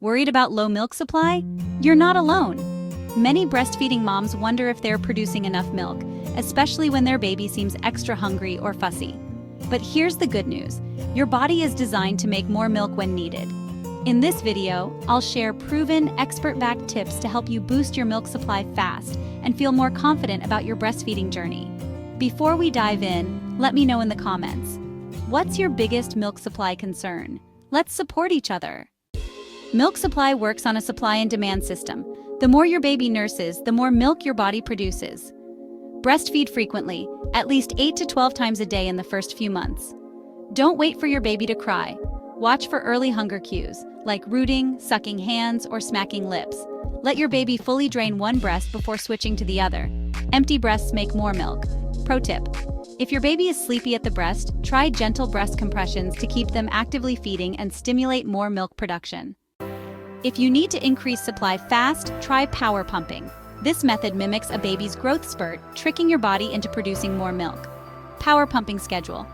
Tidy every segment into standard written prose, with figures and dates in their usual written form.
Worried about low milk supply? You're not alone. Many breastfeeding moms wonder if they're producing enough milk, especially when their baby seems extra hungry or fussy. But here's the good news. Your body is designed to make more milk when needed. In this video, I'll share proven, expert-backed tips to help you boost your milk supply fast and feel more confident about your breastfeeding journey. Before we dive in, let me know in the comments. What's your biggest milk supply concern? Let's support each other. Milk supply works on a supply and demand system. The more your baby nurses, the more milk your body produces. Breastfeed frequently, at least 8 to 12 times a day in the first few months. Don't wait for your baby to cry. Watch for early hunger cues, like rooting, sucking hands, or smacking lips. Let your baby fully drain one breast before switching to the other. Empty breasts make more milk. Pro tip: if your baby is sleepy at the breast, try gentle breast compressions to keep them actively feeding and stimulate more milk production. If you need to increase supply fast, try power pumping. This method mimics a baby's growth spurt, tricking your body into producing more milk. Power pumping schedule: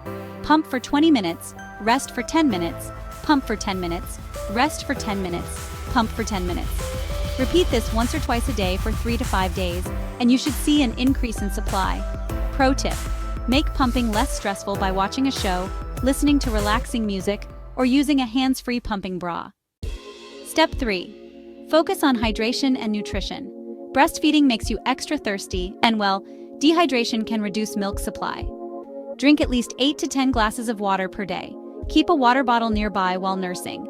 pump for 20 minutes, rest for 10 minutes, pump for 10 minutes, rest for 10 minutes, pump for 10 minutes. Repeat this once or twice a day for 3 to 5 days, and you should see an increase in supply. Pro tip: make pumping less stressful by watching a show, listening to relaxing music, or using a hands-free pumping bra. Step 3. Focus on hydration and nutrition. Breastfeeding makes you extra thirsty, and well, dehydration can reduce milk supply. Drink at least 8 to 10 glasses of water per day. Keep a water bottle nearby while nursing.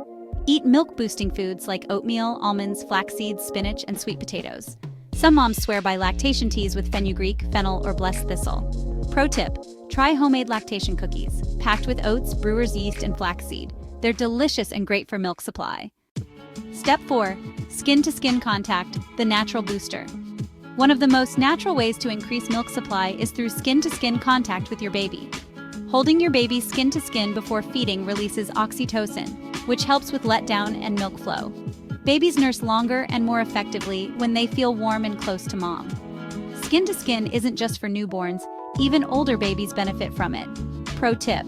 Eat milk-boosting foods like oatmeal, almonds, flax seeds, spinach, and sweet potatoes. Some moms swear by lactation teas with fenugreek, fennel, or blessed thistle. Pro tip: try homemade lactation cookies, packed with oats, brewer's yeast, and flaxseed. They're delicious and great for milk supply. Step 4. Skin-to-skin contact, the natural booster. One of the most natural ways to increase milk supply is through skin-to-skin contact with your baby. Holding your baby skin-to-skin before feeding releases oxytocin, which helps with letdown and milk flow. Babies nurse longer and more effectively when they feel warm and close to mom. Skin-to-skin isn't just for newborns, even older babies benefit from it. Pro tip: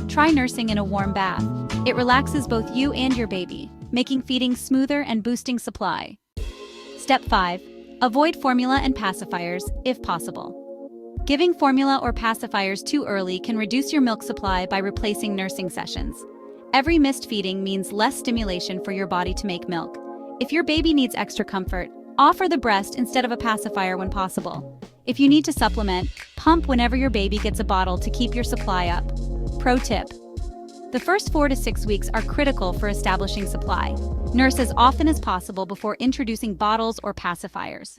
try nursing in a warm bath. It relaxes both you and your baby, making feeding smoother and boosting supply. Step 5. Avoid formula and pacifiers, if possible. Giving formula or pacifiers too early can reduce your milk supply by replacing nursing sessions. Every missed feeding means less stimulation for your body to make milk. If your baby needs extra comfort, offer the breast instead of a pacifier when possible. If you need to supplement, pump whenever your baby gets a bottle to keep your supply up. Pro tip: the first 4 to 6 weeks are critical for establishing supply. Nurse as often as possible before introducing bottles or pacifiers.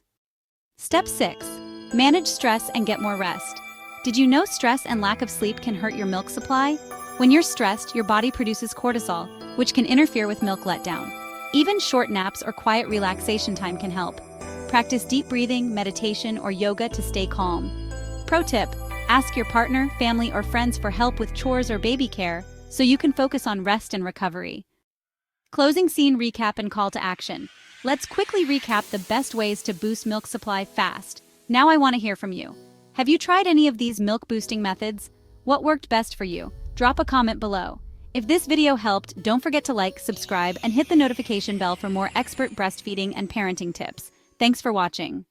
Step 6. Manage stress and get more rest. Did you know stress and lack of sleep can hurt your milk supply? When you're stressed, your body produces cortisol, which can interfere with milk letdown. Even short naps or quiet relaxation time can help. Practice deep breathing, meditation, or yoga to stay calm. Pro tip: ask your partner, family, or friends for help with chores or baby care, so you can focus on rest and recovery. Closing scene recap and call to action. Let's quickly recap the best ways to boost milk supply fast. Now I want to hear from you. Have you tried any of these milk boosting methods? What worked best for you? Drop a comment below. If this video helped, don't forget to like, subscribe, and hit the notification bell for more expert breastfeeding and parenting tips. Thanks for watching.